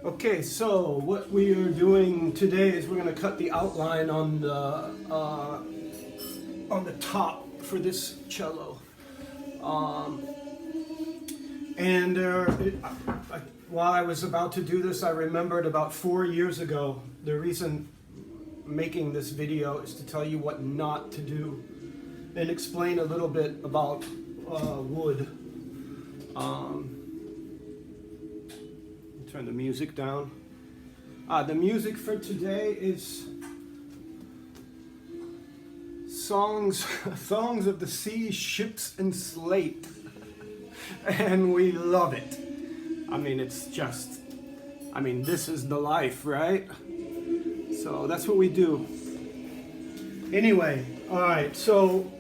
Okay, so what we are doing today is we're going to cut the outline on the top for this cello. While I was about to do this, I remembered about 4 years ago, the reason making this video is to tell you what not to do and explain a little bit about wood. Turn the music down. The music for today is songs of the sea, ships, and slate. And we love it. I mean, it's just, this is the life, right? So that's what we do. Anyway, all right, so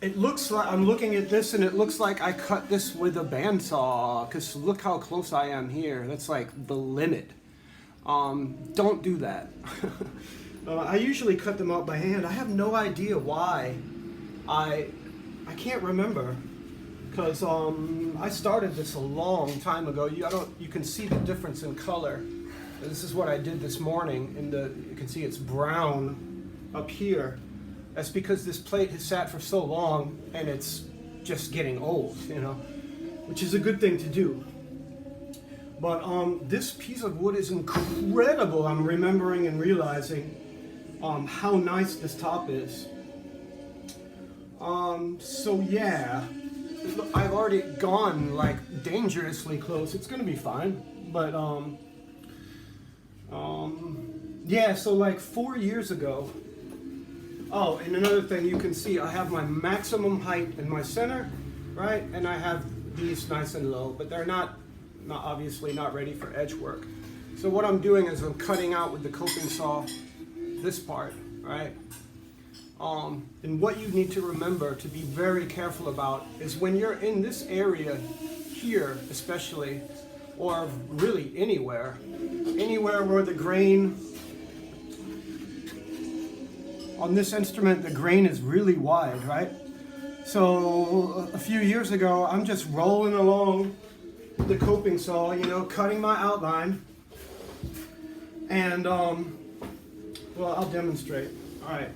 it looks like, I'm looking at this and it looks like I cut this with a bandsaw, because look how close I am here. That's like the limit. Don't do that. I usually cut them out by hand. I have no idea why. I can't remember, because I started this a long time ago. You can see the difference in color. This is what I did this morning. You can see it's brown up here. That's because this plate has sat for so long and it's just getting old, which is a good thing to do. But this piece of wood is incredible. I'm remembering and realizing how nice this top is. So yeah, I've already gone like dangerously close. It's gonna be fine, but yeah. So like 4 years ago. Oh, and another thing you can see, I have my maximum height in my center, right? And I have these nice and low, but they're not obviously not ready for edge work. So what I'm doing is I'm cutting out with the coping saw this part, right? And what you need to remember to be very careful about is when you're in this area here, especially, or really anywhere where the grain, on this instrument, the grain is really wide, right? So a few years ago, I'm just rolling along with the coping saw, cutting my outline. And, well, I'll demonstrate. All right.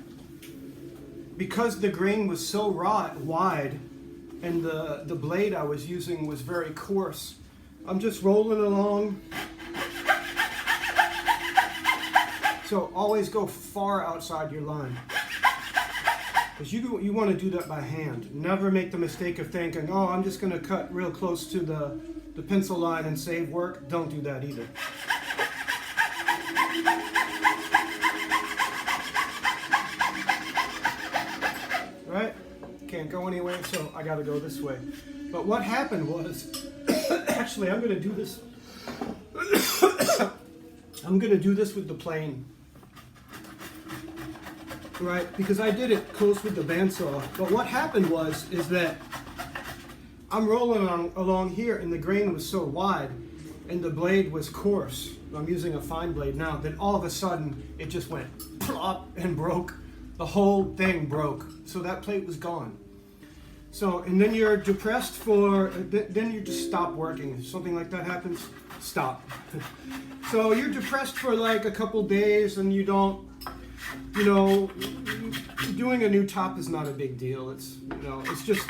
Because the grain was so wide and the blade I was using was very coarse, I'm just rolling along. So always go far outside your line, because you want to do that by hand. Never make the mistake of thinking, oh, I'm just going to cut real close to the pencil line and save work. Don't do that either. Right? Can't go anywhere, so I got to go this way. But what happened was, actually, I'm going to do this. I'm going to do this with the plane. Right, because I did it close with the bandsaw. But what happened is that I'm rolling along here and the grain was so wide and the blade was coarse. I'm using a fine blade now. Then all of a sudden it just went plop and broke. The whole thing broke. So that plate was gone. So, and then you're depressed then you just stop working. If something like that happens, stop. So you're depressed for like a couple days and you don't, doing a new top is not a big deal. It's just,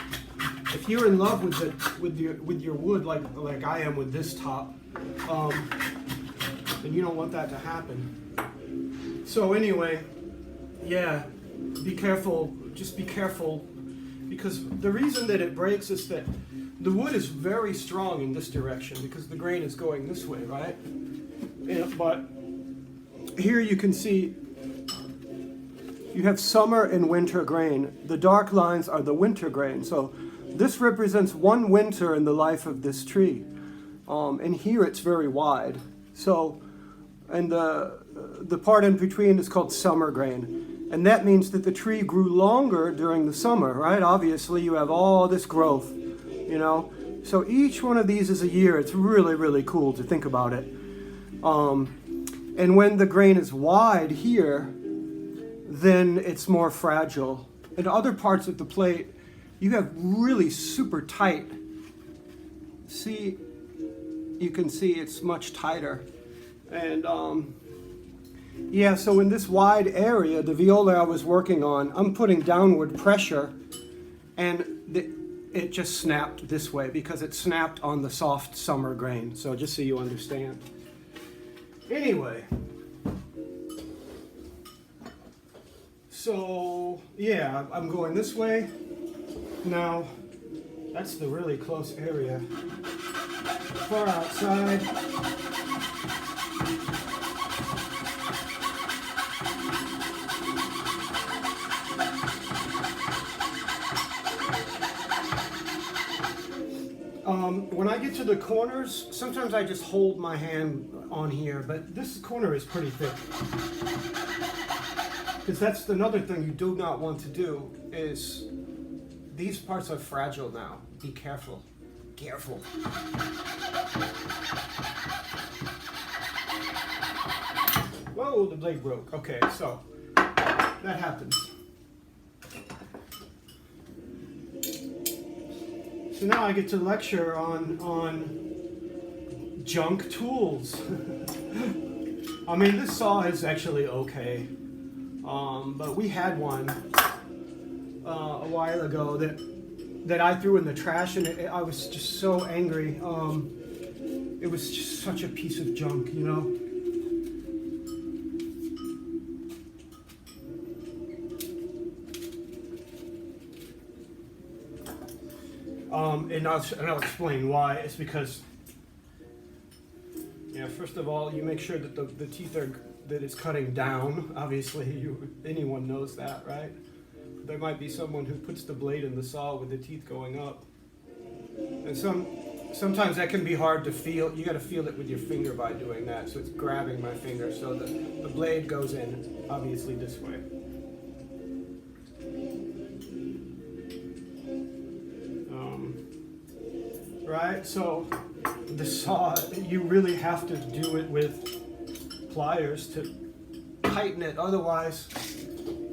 if you're in love with your wood like I am with this top, then you don't want that to happen. So anyway, yeah, be careful. Just be careful, because the reason that it breaks is that the wood is very strong in this direction because the grain is going this way, right? But here you can see you have summer and winter grain. The dark lines are the winter grain. So this represents one winter in the life of this tree. And here it's very wide. So, and the part in between is called summer grain. And that means that the tree grew longer during the summer, right? Obviously you have all this growth, So each one of these is a year. It's really, really cool to think about it. And when the grain is wide here, then it's more fragile. In other parts of the plate, you have really super tight. See, you can see it's much tighter. And yeah, so in this wide area, the viola I was working on, I'm putting downward pressure, and it just snapped this way because it snapped on the soft summer grain. So just so you understand. Anyway, so yeah, I'm going this way. Now, that's the really close area. Far outside. When I get to the corners, sometimes I just hold my hand on here, but this corner is pretty thick. Because that's another thing you do not want to do, is these parts are fragile now. Be careful. Careful. Whoa, the blade broke. Okay, so that happens. So now I get to lecture on junk tools. I mean, this saw is actually okay, but we had one a while ago that I threw in the trash, and I was just so angry. It was just such a piece of junk, you know. And I'll explain why. It's because, yeah, first of all, you make sure that the teeth that it's cutting down. Obviously, anyone knows that, right? There might be someone who puts the blade in the saw with the teeth going up. And sometimes that can be hard to feel. You got to feel it with your finger by doing that. So it's grabbing my finger. So the blade goes in, obviously, this way. Right, so the saw, you really have to do it with pliers to tighten it. Otherwise,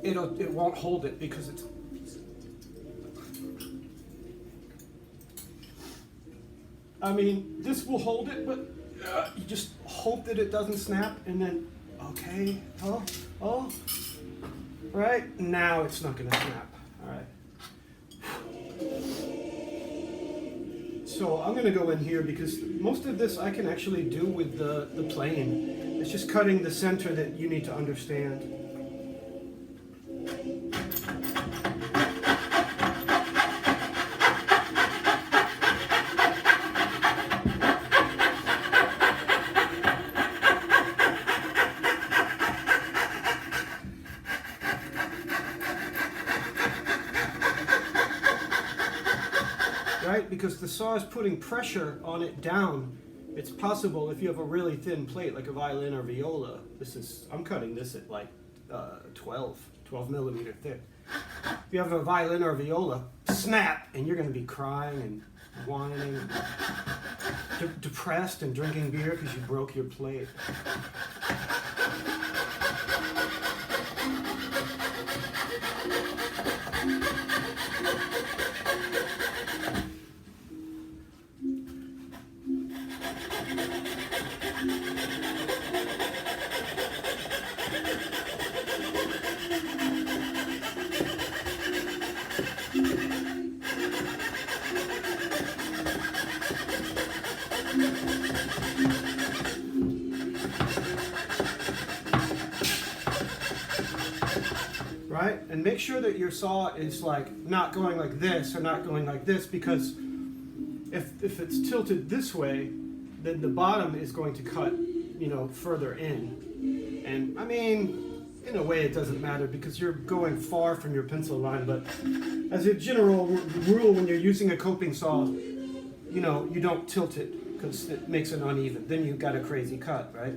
it won't hold it because it's. I mean, this will hold it, but you just hope that it doesn't snap, and then okay, oh, right now it's not going to snap. All right. So I'm going to go in here because most of this I can actually do with the plane. It's just cutting the center that you need to understand. Right? Because the saw is putting pressure on it down. It's possible if you have a really thin plate like a violin or viola. I'm cutting this at like 12 millimeter thick. If you have a violin or viola, snap, and you're going to be crying and whining, depressed and drinking beer because you broke your plate. Right? And make sure that your saw is like not going like this or not going like this, because if it's tilted this way, then the bottom is going to cut, you know, further in. And I mean, in a way it doesn't matter because you're going far from your pencil line, but as a general rule, when you're using a coping saw, you know, you don't tilt it because it makes it uneven. Then you've got a crazy cut, right?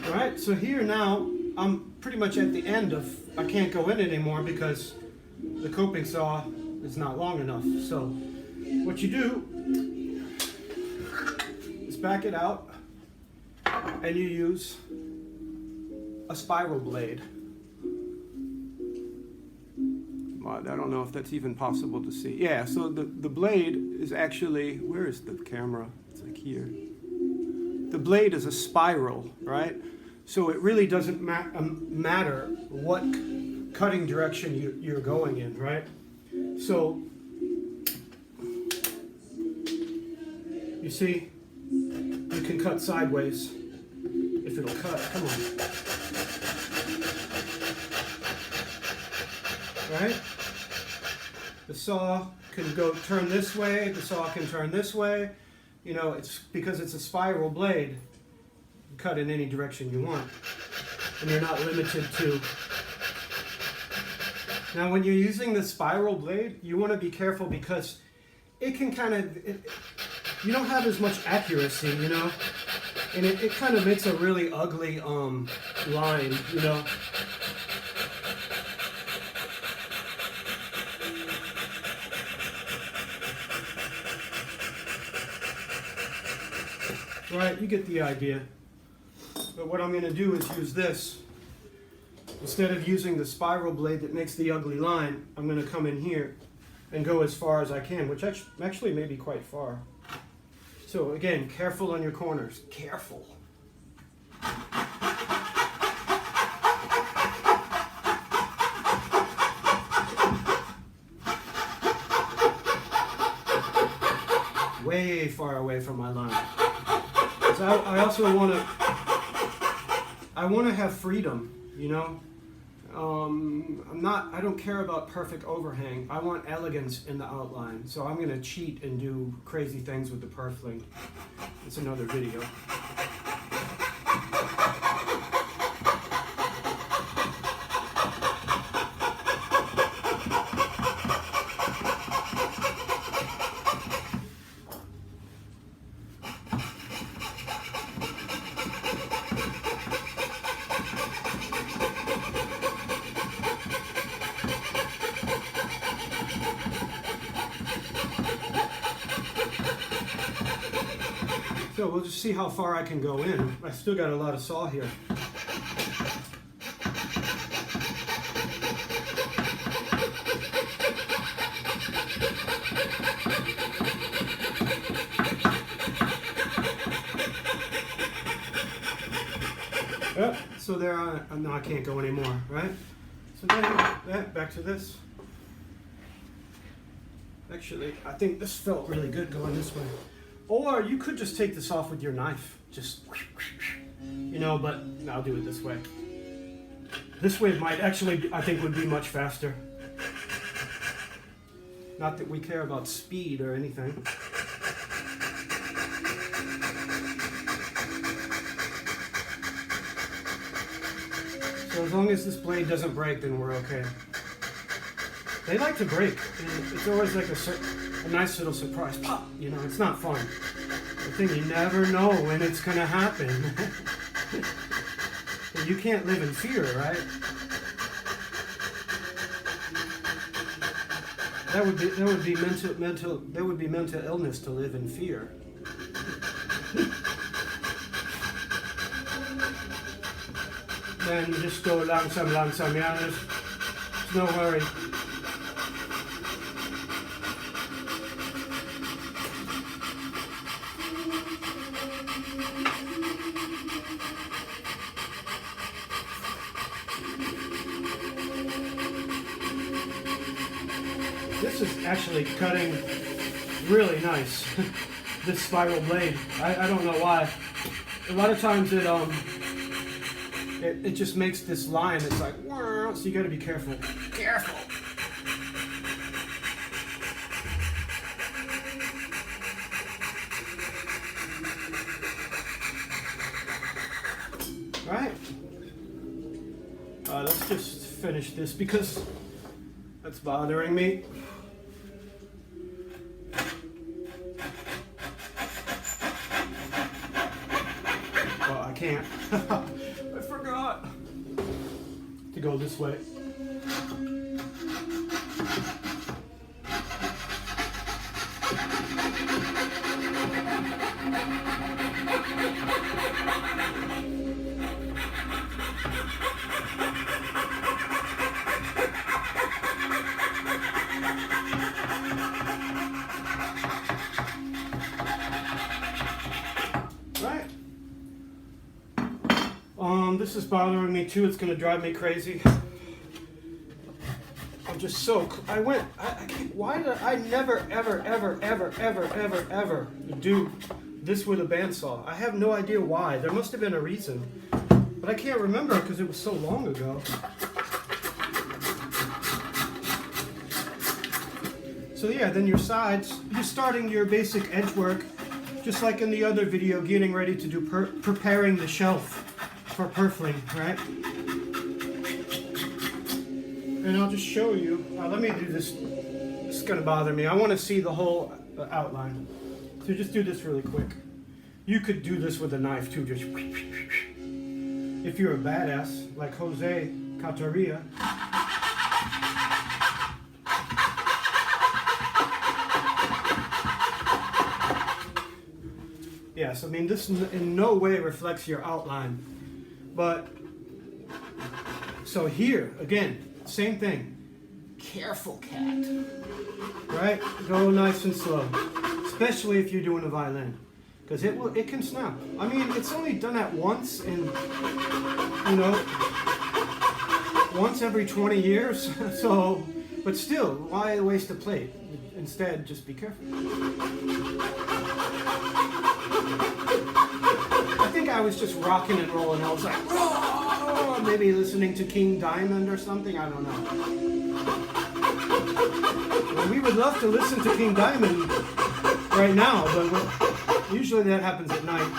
Alright, so here now, I'm pretty much at the end of, I can't go in anymore because the coping saw is not long enough. So what you do is back it out and you use a spiral blade. I don't know if that's even possible to see. Yeah, so the blade is actually, where is the camera? It's like here. The blade is a spiral, right? So it really doesn't matter what cutting direction you're going in, right? So, you see, you can cut sideways if it'll cut. Come on. Right? The saw can turn this way, the saw can turn this way. You know, it's because it's a spiral blade. You cut in any direction you want. And you're not limited to. Now when you're using the spiral blade, you want to be careful because it can kind of, you don't have as much accuracy, you know? And it kind of makes a really ugly line, you know? Right, you get the idea. But what I'm going to do is use this. Instead of using the spiral blade that makes the ugly line, I'm going to come in here and go as far as I can, which actually may be quite far. So again, careful on your corners. Careful. Way far away from my line. So I also want to have freedom, you know. I don't care about perfect overhang. I want elegance in the outline. So I'm going to cheat and do crazy things with the purfling. It's another video. So we'll just see how far I can go in. I still got a lot of saw here. Yep, so there no, I can't go anymore, right? So then, back to this. Actually, I think this felt really good going this way. Or you could just take this off with your knife. Just, you know, but I'll do it this way. This way might actually, I think, would be much faster. Not that we care about speed or anything. So as long as this blade doesn't break, then we're okay. They like to break. And it's always like a nice little surprise. Pop! You know, it's not fun. The thing, you never know when it's going to happen. You can't live in fear, right? That would be mental illness to live in fear. Then you just go langsam, yeah, there's no hurry. This is actually cutting really nice, this spiral blade. I don't know why. A lot of times it just makes this line, it's like, so you gotta be careful. Careful! Alright. Let's just finish this because that's bothering me. Well, I can't. I forgot. to go this way. This is bothering me too. It's going to drive me crazy. I'm just so. I can't, why did I never, ever do this with a bandsaw? I have no idea why. There must have been a reason. But I can't remember because it was so long ago. So yeah, then your sides, you're starting your basic edge work, just like in the other video, getting ready to do preparing the shelf for purfling, right? And I'll just show you. Let me do this. This is gonna bother me. I want to see the whole outline. So just do this really quick. You could do this with a knife too, just if you're a badass like Jose Cataria. Yes, I mean this in no way reflects your outline. But, so here, again, same thing. Careful, cat. Right? Go nice and slow. Especially if you're doing a violin. Because it can snap. I mean, it's only done at once in, you know, once every 20 years. So, but still, why waste a plate? Instead, just be careful. I think I was just rocking and rolling. I was like, oh, maybe listening to King Diamond or something. I don't know. Well, we would love to listen to King Diamond right now, but usually that happens at night.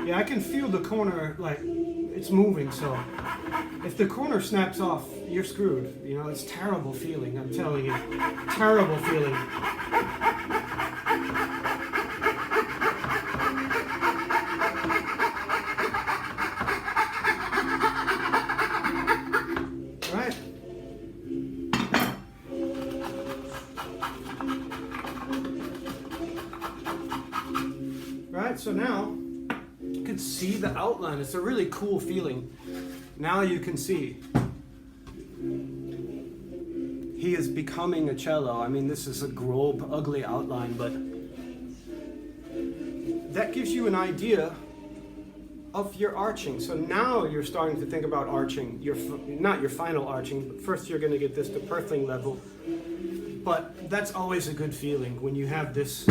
Yeah, I can feel the corner, like, it's moving, so if the corner snaps off, you're screwed. You know, it's terrible feeling, I'm telling you. Terrible feeling. Right? Right, so now, can see the outline. It's a really cool feeling. Now you can see he is becoming a cello. I mean, this is a grobe, ugly outline, but that gives you an idea of your arching. So now you're starting to think about arching. Not your final arching, but first you're going to get this to purfling level. But that's always a good feeling when you have this,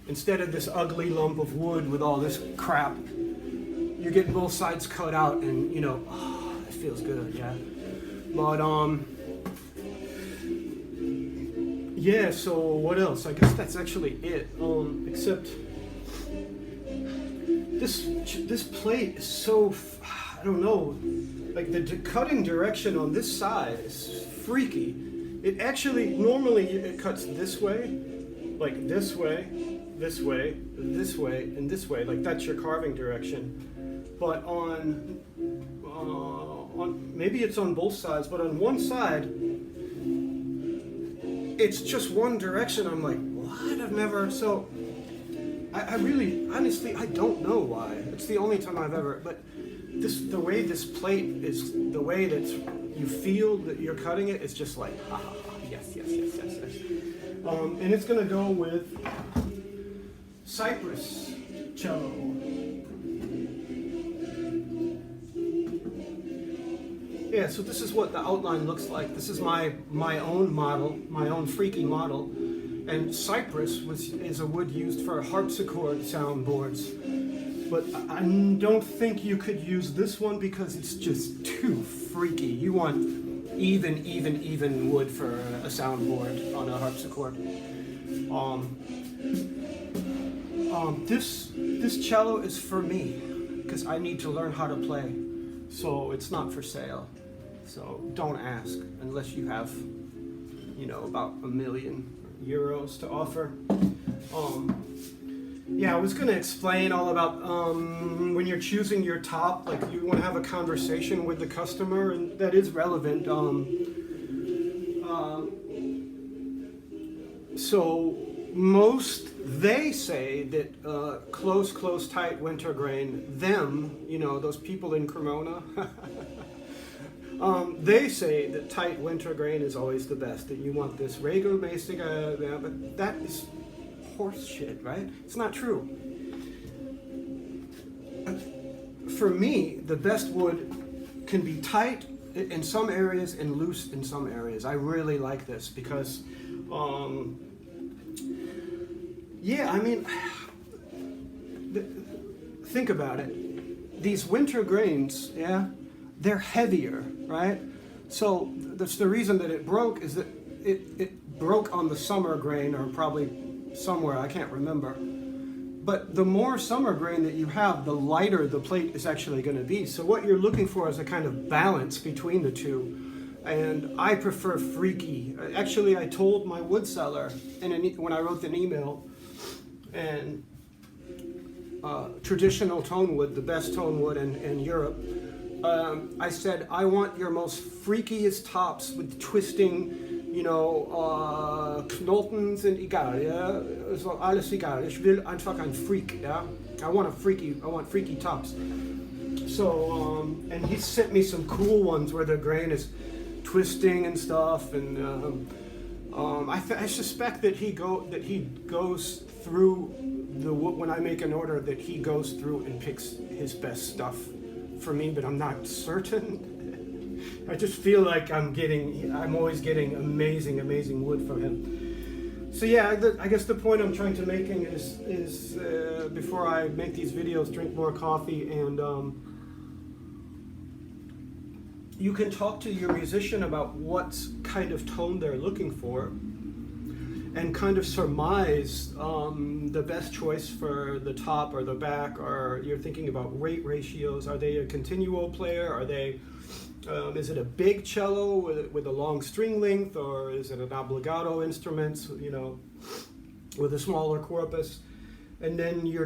instead of this ugly lump of wood with all this crap, you get both sides cut out, and you know, oh, it feels good, yeah. But yeah. So what else? I guess that's actually it. Except this plate is so, I don't know, like the cutting direction on this side is freaky. It actually normally it cuts this way, like this way, this way, this way, and this way. Like that's your carving direction. But on maybe it's on both sides, but on one side, it's just one direction. I'm like, what? I've never, so I really, honestly, I don't know why. It's the only time I've ever, but the way this plate is, the way that you feel that you're cutting it, it's just like, ha, ha, ha, yes. And it's gonna go with Cypress cello. Yeah, so this is what the outline looks like. This is my own model, my own freaky model. And Cypress is a wood used for harpsichord soundboards. But I don't think you could use this one because it's just too freaky. You want even wood for a soundboard on a harpsichord. This cello is for me because I need to learn how to play, so it's not for sale. So don't ask unless you have, you know, about €1,000,000 to offer. Yeah, I was going to explain all about when you're choosing your top, like you want to have a conversation with the customer, and that is relevant. So they say that close, tight wintergrain, them, you know, those people in Cremona, they say that tight wintergrain is always the best, that you want this regelmäßig, but that is horse shit, right? It's not true. For me, the best wood can be tight in some areas and loose in some areas. I really like this because, yeah, I mean, think about it. These winter grains, yeah, they're heavier, right? So that's the reason that it broke, is that it broke on the summer grain, or probably somewhere, I can't remember. But the more summer grain that you have, the lighter the plate is actually going to be. So what you're looking for is a kind of balance between the two. And I prefer freaky. Actually, I told my wood seller when I wrote an email, and traditional tone wood, the best tone wood in Europe, I said, I want your most freakiest tops with twisting, you know, Knotens sind egal, ja, so alles egal. Ich will einfach ein Freak, yeah. I want freaky tops. So, and he sent me some cool ones where the grain is twisting and stuff, and I suspect that he goes through the wood when I make an order, that he goes through and picks his best stuff for me, but I'm not certain. I just feel like I'm always getting amazing wood from him. So yeah, I guess the point I'm trying to making is before I make these videos, drink more coffee, and you can talk to your musician about what kind of tone they're looking for, and kind of surmise the best choice for the top or the back, or you're thinking about rate ratios. Are they a continuo player? Are they is it a big cello with a long string length, or is it an obbligato instrument, you know, with a smaller corpus? And then you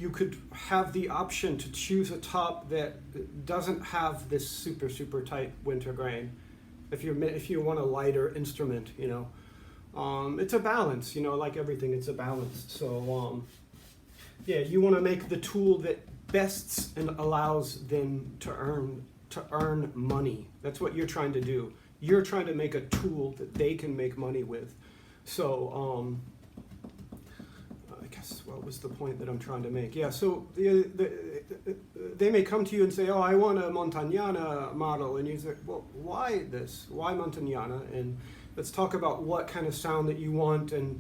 could have the option to choose a top that doesn't have this super tight wintergrain. If you want a lighter instrument, you know, it's a balance, you know, like everything, it's a balance. So yeah, you want to make the tool that bests and allows them to earn money. That's what you're trying to do. You're trying to make a tool that they can make money with. So I guess what was the point that I'm trying to make? Yeah, so they may come to you and say, oh, I want a Montagnana model, and you say, well, why this? Why Montagnana? And let's talk about what kind of sound that you want, and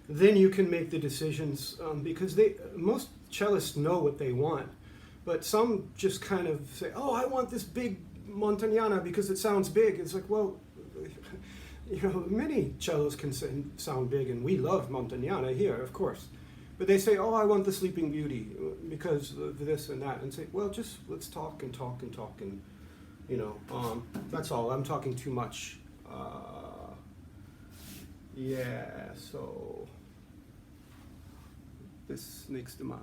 then you can make the decisions, because most cellists know what they want. But some just kind of say, oh, I want this big Montagnana because it sounds big. It's like, well, you know, many cellos can sound big, and we love Montagnana here, of course. But they say, oh, I want the Sleeping Beauty because of this and that. And say, well, just let's talk, and, you know, that's all. I'm talking too much. Yeah, so das nächste Mal.